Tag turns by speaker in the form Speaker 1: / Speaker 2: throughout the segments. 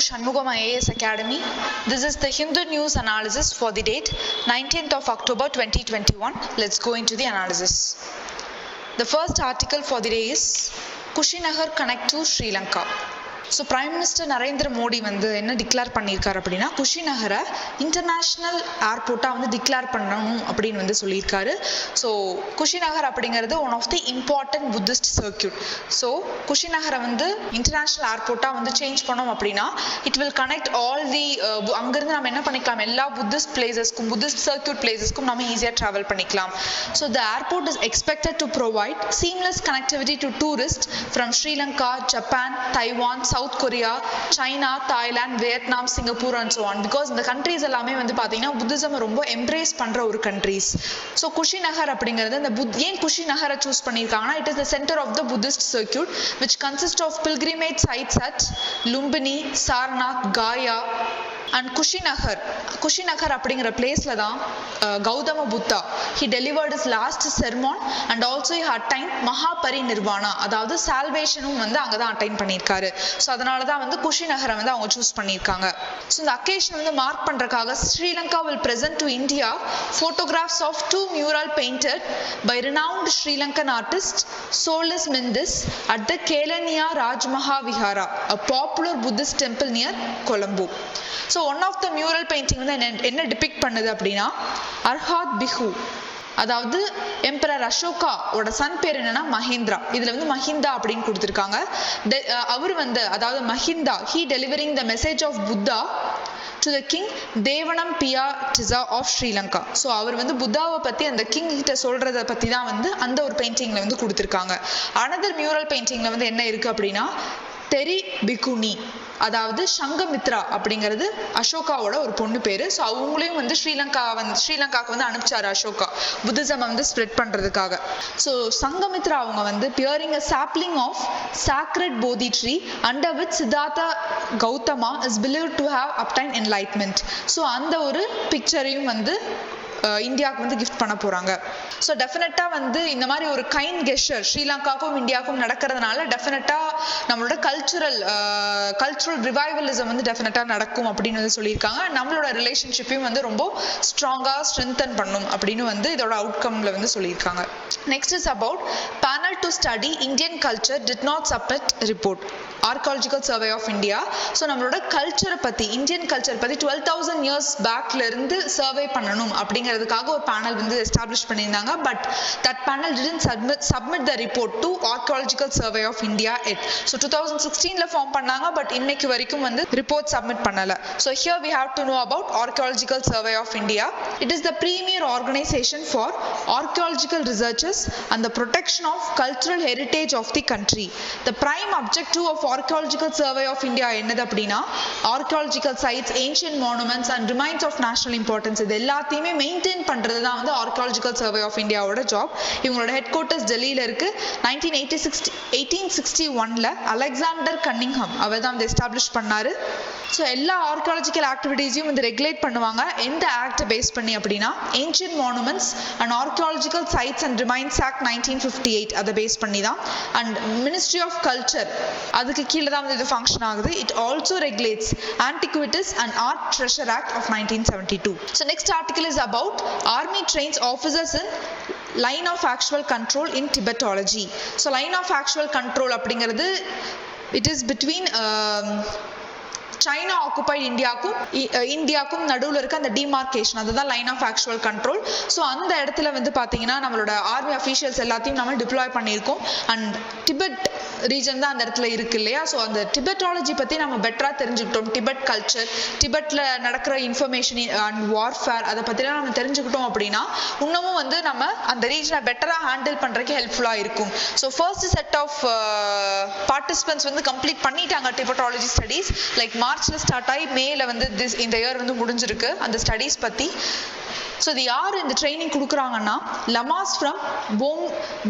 Speaker 1: Shanmugam IAS Academy. This is the Hindu News Analysis for the date 19th of October 2021. Let's go into the analysis. The first article for the day is Kushinagar connect to Sri Lanka. So prime minister Narendra Modi வந்து என்ன declare பண்ணியிருக்காரு அப்படின்னா குஷிநகரை international ஏர்போர்ட்டாக வந்து declare பண்ணணும் அப்படின்னு வந்து சொல்லியிருக்காரு. ஸோ குஷிநகர் அப்படிங்கிறது one of the important Buddhist circuit. So குஷிநகரை வந்து இன்டர்நேஷ்னல் ஏர்போர்ட்டாக வந்து சேஞ்ச் பண்ணோம் அப்படின்னா it will connect all the அங்கேருந்து நம்ம என்ன பண்ணிக்கலாம், எல்லா புத்திஸ்ட் பிளேசஸ்க்கும் புத்திஸ்ட் சர்க்கியூட் பிளேசஸ்க்கும் நம்ம ஈஸியாக ட்ராவல் பண்ணிக்கலாம். So the airport is expected to provide seamless connectivity to tourist from Sri Lanka, Japan, Taiwan, South Korea, China, Thailand, Vietnam, Singapore and so on. Because இந்த கண்ட்ரீஸ் எல்லாமே வந்து பார்த்தீங்கன்னா புத்திசம் ரொம்ப எம்ப்ரேஸ் பண்ணுற ஒரு கண்ட்ரீஸ். ஸோ குஷிநகர் அப்படிங்கிறது இந்த ஏன் குஷிநகரை சூஸ் பண்ணியிருக்காங்கன்னா it is the centre of the Buddhist circuit which consist of pilgrimage sites at Lumbini, Sarnath, Gaya and Kushinagar அப்படிங்கிற பிளேஸ்ல தான் Gautama Buddha he delivered his last sermon and also he attained மகாபரிநிர்வாணா, அதாவது சால்வேஷனும் வந்து அங்கே தான் அட்டைன் பண்ணியிருக்காரு. ஸோ அதனால தான் வந்து குஷிநகரை வந்து அவங்க சூஸ் பண்ணியிருக்காங்க. ஸோ இந்த அக்கேஷன் வந்து மார்க் பண்ணுறதுக்காக Sri Lanka will present to India photographs of two mural painted by renowned Sri Lankan artist Solis Mendis at the Kelaniya Rajmaha Vihara, a popular Buddhist temple near Colombo. So one of the mural painting வந்து என்ன depict பண்ணுது அப்படின்னா அர்ஹாத் பிஹு, அதாவது emperor அசோகாவோட Sun பேர் என்னன்னா மஹிந்திரா. இதுல வந்து மஹிந்தா அப்படின்னு கொடுத்துருக்காங்க. அவர் வந்து அதாவது Mahinda he delivering the message of Buddha to the king Devanampiya Tissa of Sri Lanka. So அவர் வந்து புத்தாவை பற்றி அந்த கிங் கிட்ட சொல்றதை பற்றி தான் வந்து அந்த ஒரு பெயிண்டிங்ல வந்து கொடுத்துருக்காங்க. அனதர் மியூரல் பெயிண்டிங்ல வந்து என்ன இருக்கு அப்படின்னா தெரி பிகுனி, அதாவது சங்கமித்ரா அப்படிங்கிறது அசோகாவோட ஒரு பொண்ணு பேரு. ஸோ அவங்களையும் வந்து ஸ்ரீலங்காவுக்கு வந்து அனுப்பிச்சாரு அசோகா புத்திசம் வந்து ஸ்ப்ரெட் பண்றதுக்காக. ஸோ சங்கமித்ரா அவங்க வந்து bearing a sapling of sacred போதி tree under with Siddhartha Gautama is believed to have obtained enlightenment. So அந்த ஒரு பிக்சரையும் வந்து இந்தியாவுக்கு வந்து கிஃப்ட் பண்ண போறாங்க. ஸோ டெஃபினட்டா வந்து இந்த மாதிரி ஒரு கைண்ட் கெஸ்டர் ஸ்ரீலங்காவுக்கும் இந்தியாவுக்கும் நடக்கிறதுனால டெஃபினட்டா நம்மளோட கல்ச்சுரல் ரிவைவலிசம் வந்து டெஃபினட்டா நடக்கும் அப்படின்னு வந்து சொல்லியிருக்காங்க. நம்மளோட ரிலேஷன்ஷிப்பையும் வந்து ரொம்ப ஸ்ட்ராங்கா ஸ்ட்ரென்தன் பண்ணும் அப்படின்னு வந்து இதோட அவுட்கம்ல வந்து சொல்லியிருக்காங்க. Next is about panel to study Indian culture did not submit report archaeological survey of India. So நம்மளோட கல்ச்சரை பற்றி இந்தியன் கல்ச்சர் பற்றி 12,000 years பேக்ல இருந்து சர்வே பண்ணணும் அப்படிங்கிறதுக்காக ஒரு பேனல் வந்து எஸ்டாப்ளிஷ் பண்ணியிருந்தாங்க. But that panel didn't submit the report to Archaeological survey of India yet. So 2016ல ஃபார்ம் பண்ணாங்க, பட் இன்னைக்கு வரைக்கும் வந்து ரிப்போர்ட் சப்மிட் பண்ணல. So here we have to know about Archaeological survey of India. It is the premier organisation for archaeological researches and the protection of cultural heritage of the country. The prime objective of Archaeological survey of India என்னது அப்படின்னா archaeological sites, ancient monuments and remains of national importance இது எல்லாத்தையுமே maintain பண்றது தான் வந்து archaeological survey of இந்தியாவோட job. இவங்களோட headquarters டெல்லியில இருக்கு. 1861ல அலெக்சாண்டர் கன்னிங்ஹாம் அவர் தான் வந்து எஸ்டாப்ளிஷ் பண்ணாரு. ஸோ எல்லா ஆர்கியாலஜிக்கல் ஆக்டிவிட்டீஸையும் வந்து ரெகுலேட் பண்ணுவாங்க. எந்த ஆக்ட் பேஸ் பண்ணி அப்படின்னா ancient monuments and archaeological sides and remains act 1958 அதை பேஸ் பண்ணி தான். அண்ட் மினிஸ்ட்ரி ஆஃப் கல்ச்சர் அதுக்கு கீழே தான் வந்து இது ஃபங்க்ஷன் ஆகுது. It also regulates Antiquities and Art Treasure Act of 1972. So next article is about army trains officers in Line of Actual Control in Tibetology. So Line of Actual Control அப்படிங்கிறது it is between China occupied இந்தியாவுக்கும் நடுவில் இருக்க அந்த demarcation, அதுதான் Line of Actual Control. So அந்த இடத்துல வந்து பார்த்தீங்கன்னா நம்மளோட ஆர்மி அஃபீஷியல்ஸ் எல்லாத்தையும் நம்ம டிப்ளாய் பண்ணியிருக்கோம். அண்ட் டிபெட் ரீஜன் தான் அந்த இடத்துல இருக்கு இல்லையா. ஸோ அந்த டிபெட்டாலஜி பற்றி நம்ம பெட்டராக தெரிஞ்சுக்கிட்டோம். டிபெட் கல்ச்சர், டிபெட்டில் நடக்கிற இன்ஃபர்மேஷன் அண்ட் வார்ஃபேர் அதை பற்றிலாம் நம்ம தெரிஞ்சுக்கிட்டோம் அப்படின்னா இன்னமும் வந்து நம்ம அந்த ரீஜனை பெட்டராக ஹேண்டில் பண்ணுறதுக்கு ஹெல்ப்ஃபுல்லாக இருக்கும். So first set of participants வந்து கம்ப்ளீட் பண்ணிட்டாங்க டிபெட்டாலஜி ஸ்டடீஸ். லைக் மார்ச்ல ஸ்டார்ட் ஆகி மேல வந்து இந்த இயர் வந்து முடிஞ்சிருக்கு அந்த ஸ்டடீஸ் பற்றி. ஸோ இது யார் இந்த ட்ரைனிங் கொடுக்குறாங்கன்னா lamas from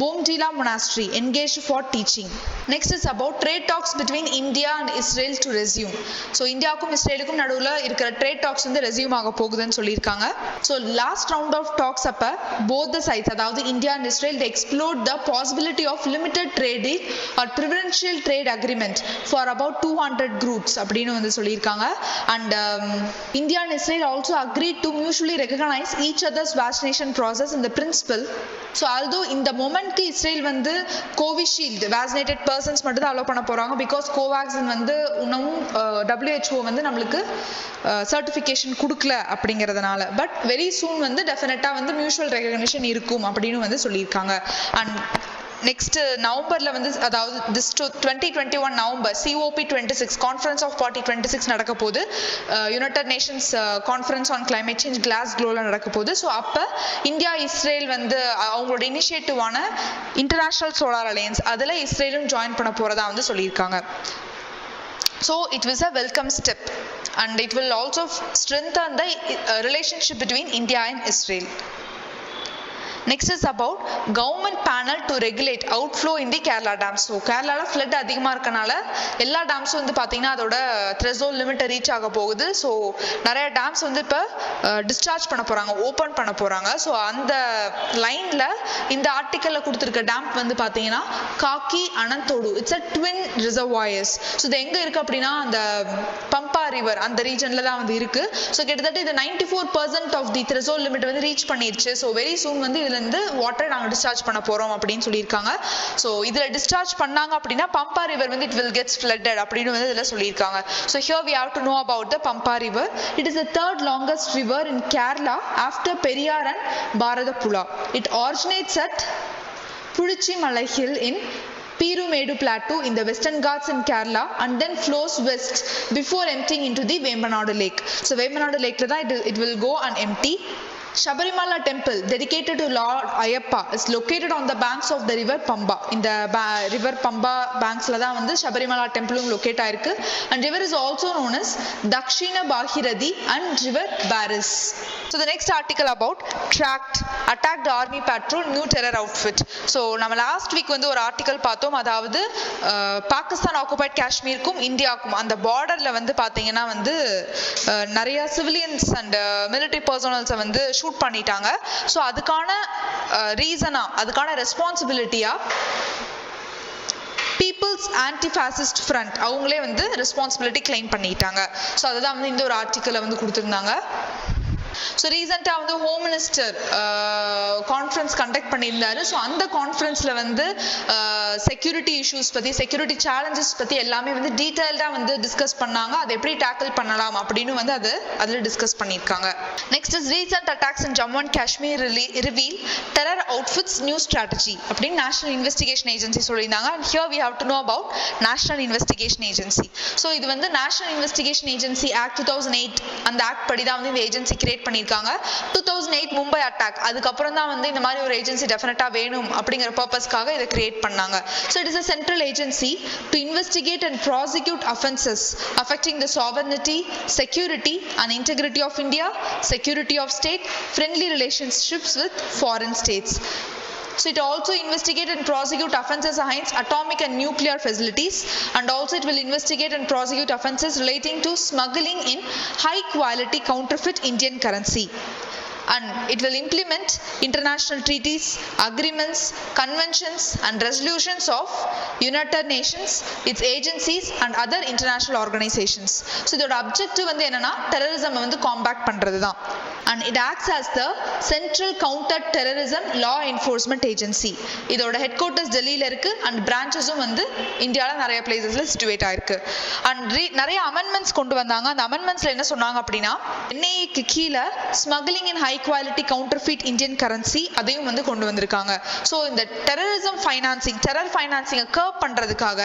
Speaker 1: Bomdila Monastery engaged for teaching. Next is about trade talks between India and Israel to resume. So இந்தியாவுக்கும் இஸ்ரேலுக்கும் நடுவில் இருக்கிற ட்ரேட் டாக்ஸ் வந்து ரெசியூம் ஆக போகுதுன்னு சொல்லியிருக்காங்க. So last round of talks அப்போ both the sides, அதாவது India and Israel, they explored the possibility of limited trade deal or preferential trade agreement for about 200 groups அப்படின்னு வந்து சொல்லியிருக்காங்க. And India and Israel also agreed to mutually recognize each other's vaccination process in the principle. So although இந்த மொமெண்ட்க்கு Israel வந்து Covishield vaccinated persons மட்டும் தான் allow பண்ண போறாங்க, because Covaxin வந்து இன்னமும் WHO வந்து நம்மளுக்கு சர்டிஃபிகேஷன் கொடுக்கல அப்படிங்கிறதுனால. பட் வெரி சூன் வந்து டெஃபினட்டா வந்து மியூச்சுவல் ரெகக்னிஷன் இருக்கும் அப்படின்னு வந்து சொல்லியிருக்காங்க. அண்ட் நெக்ஸ்ட் நவம்பர்ல வந்து, அதாவது this 2021 November COP26 conference of party 26 நடக்க போகுது. United Nations conference on climate change கிளாஸ்கோல நடக்க போகுது. ஸோ அப்போ இந்தியா இஸ்ரேல் வந்து அவங்களோட இனிஷியேட்டிவான இன்டர்நேஷனல் சோலார் அலையன்ஸ் அதில் இஸ்ரேலும் ஜாயின் பண்ண போறதா வந்து சொல்லியிருக்காங்க. So it was a welcome step and it will also strengthen the relationship between India and Israel. Next is about government panel to regulate outflow in the Kerala dams. So கேரளாவில் flood அதிகமாக இருக்கனால எல்லா டேம்ஸும் வந்து பார்த்தீங்கன்னா அதோட threshold லிமிட்டை reach ஆக போகுது. ஸோ நிறைய டேம்ஸ் வந்து இப்போ டிஸ்சார்ஜ் பண்ண போகிறாங்க, ஓப்பன் பண்ண போகிறாங்க. ஸோ அந்த லைனில் இந்த ஆர்டிக்கலில் கொடுத்துருக்க டேம் வந்து பார்த்தீங்கன்னா Kakki Anathode, it's a twin reservoirs. So இது எங்கே இருக்குது அப்படின்னா அந்த பம்பா ரிவர் அந்த ரீஜனில் தான் வந்து இருக்குது. ஸோ கிட்டத்தட்ட இது 94% ஆஃப் தி த்ரெஷோல்ட் லிமிட் வந்து ரீச் பண்ணிடுச்சு. ஸோ வெரி சூன் வந்து இருந்து வாட்டர் நாங்க டிஸ்சார்ஜ் பண்ண போறோம் அப்படின்னு சொல்லியிருக்காங்க. ஸோ இதுல டிஸ்சார்ஜ் பண்ணாங்க அப்படின்னா பம்பா ரிவர் வந்து இட் வில் கெட்ஸ் ஃப்ளட்டட் அப்படின்னு வந்து இதுல சொல்லியிருக்காங்க. So here we have to know about the Pampa river. It is the third longest river in Kerala after Periyar and Bharatapuzha. It originates at Pudichimalai Hill in Peerumedu Plateau in the Western Ghats in Kerala and then flows west before emptying into the Vembanadu Lake. So Vembanadu Lake it will go and empty. Shabarimala temple dedicated to Lord Ayyappa is located on the banks of the river Pamba. In the river Pamba banks la dhaan vandu Shabarimala temple locate aayirukku. And river is also known as Dakshina Bhagirathi and river Baris. So the next article about tracked attacked army patrol new terror outfit. So நம்ம last week வந்து ஒரு article பார்த்தோம், அதாவது Pakistan occupied காஷ்மீருக்கும் இந்தியாவுக்கும் அந்த பார்டர்ல வந்து பாத்தீங்கன்னா வந்து நிறைய சிவிலியன்ஸ் அண்ட் மிலிட்டரி பர்சனல்ஸை வந்து ஷூட் பண்ணிட்டாங்க. ஸோ அதுக்கான ரீசனா, அதுக்கான ரெஸ்பான்சிபிலிட்டியா பீப்புள்ஸ் ஆன்டி ஃபாசிஸ்ட் ஃப்ரண்ட் அவங்களே வந்து ரெஸ்பான்சிபிலிட்டி கிளைம் பண்ணிட்டாங்க. ஸோ அதுதான் வந்து இந்த ஒரு ஆர்டிக்கலை வந்து கொடுத்துருந்தாங்க. ஸோ ரீசெண்டாக வந்து ஹோம் மினிஸ்டர் கான்ஃபரன்ஸ் கண்டக்ட் பண்ணியிருந்தாரு. ஸோ அந்த கான்ஃபரன்ஸில் வந்து செக்யூரிட்டி இஷ்யூஸ் பற்றி, செக்யூரிட்டி சேலஞ்சஸ் பற்றி எல்லாமே வந்து டீட்டெயில்டாக வந்து டிஸ்கஸ் பண்ணாங்க. அதை எப்படி டேக்கிள் பண்ணலாம் அப்படின்னு வந்து அதில் டிஸ்கஸ் பண்ணியிருக்காங்க. Next is recent attacks in Jammu and Kashmir reveal terror outfits new strategy அப்படின்னு நேஷனல் இன்வெஸ்டிகேஷன் ஏஜென்சி சொல்லியிருந்தாங்க. And here we have to know about national investigation agency. So இது வந்து நேஷனல் இன்வெஸ்டிகேஷன் ஏஜென்சி ஆக்ட் 2008 அந்த ஆக்ட் படி தான் வந்து இந்த ஏஜென்சி கிரியேட் பண்ணியிருக்காங்க. 2008 மும்பை அட்டாக் அதுக்கப்புறம் தான் வந்து இந்த மாதிரி ஒரு ஏஜென்சி டெஃபினட்டா வேணும் அப்படிங்கிற பர்பஸ்க்காக இதை கிரியேட் பண்ணாங்க. So it is a central agency to investigate and prosecute offences affecting the sovereignty, security and integrity of India, security of state, friendly relationships with foreign states. So it also investigate and prosecute offences against atomic and nuclear facilities, and also it will investigate and prosecute offences relating to smuggling in high quality counterfeit Indian currency. And it will implement international treaties, agreements, conventions and resolutions of United Nations, its agencies and other international organizations. So the objective வந்து என்னன்னா terrorism வந்து combat பண்றதுதான். And it acts as the central counter terrorism law enforcement agency. இதோட headquarters டெல்லியில இருக்கு and branchesum வந்து இந்தியால நிறைய places situate ஆயிருக்கு. And நிறைய amendments கொண்டு வந்தாங்க. அந்த amendmentsல என்ன சொன்னாங்க அப்படின்னா NIA-க்கு கீழ smuggling in high quality counterfeit Indian currency அதையும் வந்து கொண்டு வந்திருக்காங்க. ஸோ இந்த டெரரிசம் ஃபைனான்சிங், டெரர் ஃபைனான்சிங்கை கர்ப் பண்றதுக்காக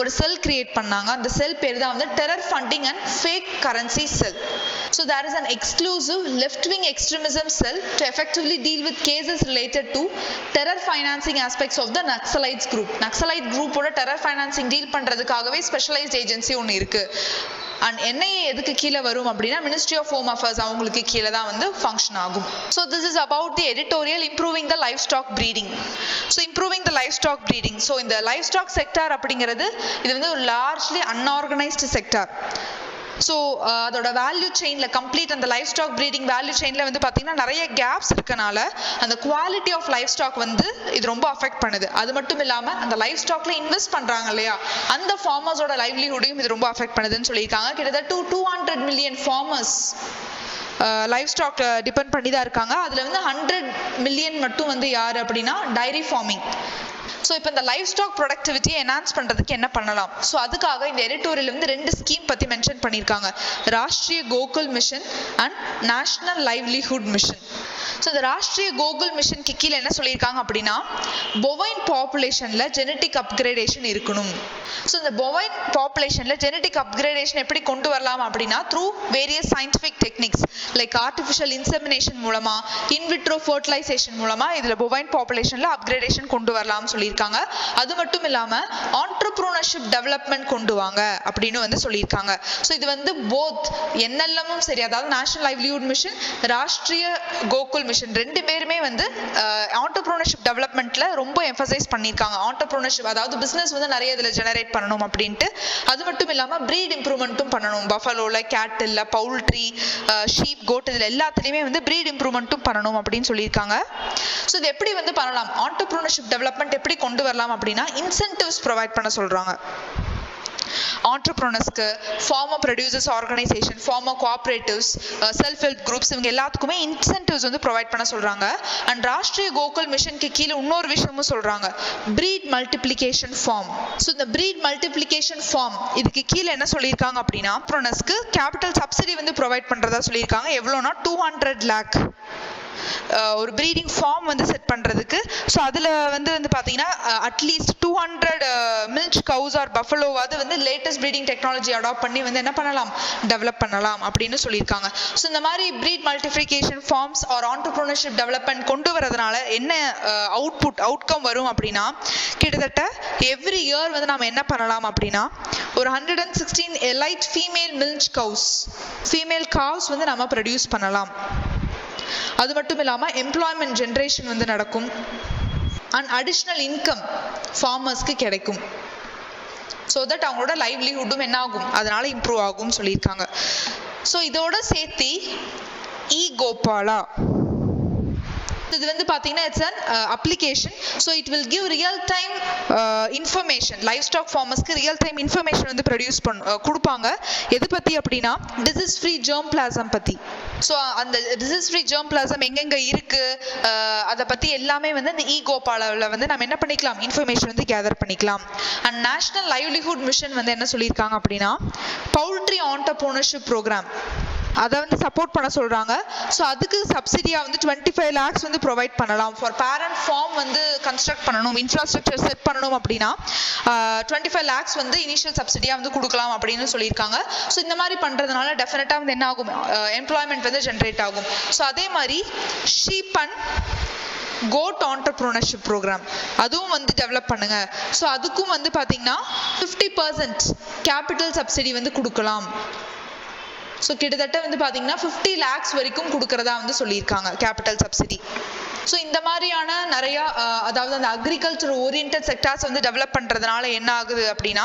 Speaker 1: ஒரு செல் கிரியேட் பண்ணாங்க. அந்த செல் பேர் தான் வந்து terror funding and fake currency cell. So there is an exclusive left wing extremism cell to effectively deal with cases related to terror financing aspects of the Naxalites group. Naxalite குரூப்போட terror financing deal பண்றதுக்காகவே specialised agency ஒன்று இருக்கு. And NIA எதுக்கு கீழே வரும் அப்படின்னா ministry of home affairs அவங்களுக்கு கீழே தான் வந்து ஃபங்க்ஷன் ஆகும். So this is about the editorial improving the livestock breeding. So improving the livestock breeding. So இந்த லைஃப் ஸ்டாக் செக்டார் அப்படிங்கிறது இது வந்து ஒரு லார்ஜ்லி அன்ஆர்கனைஸ்டு செக்டார். ஸோ அதோட வேல்யூ செயினில் கம்ப்ளீட் அந்த லைஃப் ஸ்டாக் ப்ரீடிங் வேல்யூ செயினில் வந்து பார்த்தீங்கன்னா நிறைய கேப்ஸ் இருக்கனால அந்த குவாலிட்டி ஆஃப் லைஃப் ஸ்டாக் வந்து இது ரொம்ப அஃபெக்ட் பண்ணுது. அது மட்டும் இல்லாமல் அந்த லைஃப் ஸ்டாக்ல இன்வெஸ்ட் பண்ணுறாங்க இல்லையா, அந்த ஃபார்மர்ஸோட லைவ்லிஹுடையும் இது ரொம்ப அஃபெக்ட் பண்ணுதுன்னு சொல்லியிருக்காங்க. கிட்டத்தட்ட 200 million farmers livestock depend பண்ணி தான் இருக்காங்க. அதில் வந்து 100 மில்லியன் மட்டும் வந்து யார் அப்படின்னா டைரி ஃபார்மிங். ஸோ இப்போ இந்த லைஃப் ஸ்டாக் ப்ரொடக்டிவிட்டியை என்ஹான்ஸ் பண்ணுறதுக்கு என்ன பண்ணலாம்? ஸோ அதுக்காக இந்த எடிட்டோரியல் வந்து 2 ஸ்கீம் பற்றி மென்ஷன் பண்ணியிருக்காங்க. Rashtriya Gokul mission and national livelihood mission. So இந்த ராஷ்ட்ரிய கோகுல் மிஷனுக்கு கீழே என்ன சொல்லியிருக்காங்க அப்படின்னா பொவைன் பாப்புலேஷனில் ஜெனட்டிக் அப்கிரேடேஷன் இருக்கணும். ஸோ இந்த பொவைன் பாப்புலேஷனில் ஜெனட்டிக் அப்கிரேடேஷன் எப்படி கொண்டு வரலாம் அப்படின்னா through various scientific techniques like artificial insemination மூலமா, இன்விட்ரோ ஃபர்டிலைசேஷன் மூலமா இதில் பொவைன் பாப்புலேஷனில் அப்கிரேடேஷன் கொண்டு வரலாம்னு சொல்லியிருக்காங்க. அது மட்டும் இல்லாமல் ஆண்டர்ப்ரூனர்ஷிப் டெவலப்மெண்ட் கொண்டு வாங்க அப்படின்னு வந்து சொல்லியிருக்காங்க. ஸோ இது வந்து போத் என்எல்எம்மும் சரி, அதாவது national livelihood mission, Rashtriya Gokul mission, 2 பேருமே வந்து ஆண்டர்ப்ரூனர்ஷிப் டெவலப்மெண்ட்ல ரொம்ப எம்பசைஸ் பண்ணியிருக்காங்க. ஆண்டர்ப்ரூனர்ஷிப் அதாவது பிசினஸ் வந்து நிறைய இதில் ஜெனரேட் பண்ணணும் அப்படின்ட்டு. அது மட்டும் இல்லாமல் ப்ரீட் இம்ப்ரூவ்மெண்ட்டும் பண்ணணும். பஃபலோல, கேட்டில், பவுல்ட்ரி, ஷீப், கோட் இதில் எல்லாத்துலேயுமே வந்து ப்ரீட் இம்ப்ரூவ்மெண்ட்டும் பண்ணணும் அப்படின்னு சொல்லியிருக்காங்க. ஸோ இது எப்படி வந்து பண்ணலாம், ஆண்டர்ப்ரூனர்ஷிப் டெவலப்மெண்ட் எப்படி கொண்டு வரலாம் அப்படின்னா இன்சென்டிவ்ஸ் ப்ரொவைட் பண்ண சொல்றாங்க. ஆண்டர்ப்ரூனர்ஸ்க்கு, farmer producers organisation, farmer cooperatives, self help groups இவங்க எல்லாத்துக்குமே இன்சென்டிவ்ஸ் வந்து ப்ரொவைட் பண்ண சொல்றாங்க. அண்ட் ராஷ்ட்ரிய கோகுல் மிஷனுக்கு கீழே இன்னொரு விஷயமும் சொல்றாங்க, பிரீட் மல்டிப்ளிகேஷன் ஃபார்ம். ஸோ இந்த பிரீட் மல்டிப்ளிகேஷன் ஃபார்ம் இதுக்கு கீழே என்ன சொல்லியிருக்காங்க அப்படின்னா ஆண்டர்ப்ரூனர்ஸ்க்கு கேபிட்டல் சப்சிடி வந்து ப்ரொவைட் பண்றதா சொல்லியிருக்காங்க. எவ்வளோனா 200 lakh ஒரு ப்ரீடிங் ஃபார்ம் வந்து செட் பண்ணுறதுக்கு. ஸோ அதில் வந்து பார்த்தீங்கன்னா அட்லீஸ்ட் 200 மில்க் கவுஸ் ஆர் பஃபலோவாது வந்து லேட்டஸ்ட் ப்ரீடிங் டெக்னாலஜி அடாப்ட் பண்ணி வந்து என்ன பண்ணலாம், டெவலப் பண்ணலாம் அப்படின்னு சொல்லியிருக்காங்க. ஸோ இந்த மாதிரி breed multiplication farms or entrepreneurship development கொண்டு வரதுனால என்ன அவுட்கம் வரும் அப்படின்னா கிட்டத்தட்ட எவ்ரி இயர் வந்து நம்ம என்ன பண்ணலாம் அப்படின்னா ஒரு 116 elite female milk கவுஸ், female calves வந்து நம்ம ப்ரொடியூஸ் பண்ணலாம். அது மட்டும் இல்லாமல் எம்ப்ளாய்மெண்ட் ஜென்ரேஷன் வந்து நடக்கும் அண்ட் அடிஷ்னல் இன்கம் ஃபார்மர்ஸ்க்கு கிடைக்கும். ஸோ தட் அவங்களோட லைவ்லிஹுட்டும் என்ன ஆகும், அதனால இம்ப்ரூவ் ஆகும்னு சொல்லியிருக்காங்க. ஸோ இதோட சேர்த்து கோபாலா இது வந்து பார்த்தீங்கன்னா it's an application. So it will give real time information, live stock ஃபார்மர்ஸ்க்கு ரியல் டைம் இன்ஃபர்மேஷன் வந்து ப்ரொடியூஸ் கொடுப்பாங்க. எது பற்றி அப்படின்னா டிசீஸ் ஃப்ரீ ஜெர்ம் பிளாசம் பற்றி. ஸோ அந்த டிசீஸ் ஃப்ரீ ஜெர்ம் பிளாசம் எங்கெங்கே இருக்குது அதை பற்றி எல்லாமே வந்து இந்த கோபாலாவில் வந்து நம்ம என்ன பண்ணிக்கலாம், இன்ஃபர்மேஷன் வந்து கேதர் பண்ணிக்கலாம். அண்ட் நேஷனல் லைவ்லிஹுட் மிஷன் வந்து என்ன சொல்லியிருக்காங்க அப்படின்னா பவுல்ட்ரி ஆண்டர்ப்ரூனர்ஷிப் ப்ரோக்ராம் அதை வந்து சப்போர்ட் பண்ண சொல்றாங்க. ஸோ அதுக்கு சப்சிடியா வந்து 25 lakhs வந்து ப்ரொவைட் பண்ணலாம். ஃபார் பேரண்ட் ஃபார்ம் வந்து கன்ஸ்ட்ரக்ட் பண்ணணும், இன்ஃப்ராஸ்ட்ரக்சர் செட் பண்ணணும் அப்படின்னா 25 lakhs வந்து இனிஷியல் சப்சிடியா வந்து கொடுக்கலாம் அப்படின்னு சொல்லியிருக்காங்க. ஸோ இந்த மாதிரி பண்றதுனால டெஃபினட்டா வந்து என்ன ஆகும், எம்ப்ளாய்மெண்ட் வந்து ஜென்ரேட் ஆகும். ஸோ அதே மாதிரி ஷீப் அண்ட் கோட் ஆண்டர்ப்ரூனர்ஷிப் ப்ரோக்ராம் அதுவும் வந்து டெவலப் பண்ணுங்க. ஸோ அதுக்கும் வந்து பார்த்தீங்கன்னா 50% கேபிட்டல் சப்சிடி வந்து கொடுக்கலாம். ஸோ கிட்டத்தட்ட வந்து பார்த்தீங்கன்னா 50 lakhs வரைக்கும் கொடுக்கறதா வந்து சொல்லியிருக்காங்க கேபிட்டல் சப்சிடி. ஸோ இந்த மாதிரியான நிறையா அதாவது அந்த அக்ரிகல்ச்சர் ஓரியன்ட் செக்டார்ஸ் வந்து டெவலப் பண்ணுறதுனால என்ன ஆகுது அப்படின்னா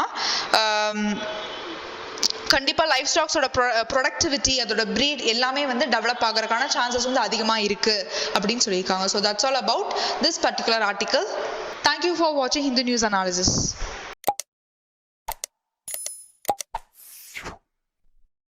Speaker 1: கண்டிப்பாக லைஃப் ஸ்டாக்ஸோட ப்ரொடக்டிவிட்டி, அதோட ப்ரீட் எல்லாமே வந்து டெவலப் ஆகிறதுக்கான சான்சஸ் வந்து அதிகமாக இருக்குது அப்படின்னு சொல்லியிருக்காங்க. So that's all about this particular article. Thank you for வாட்சிங் ஹிந்து நியூஸ் அனாலிசிஸ்.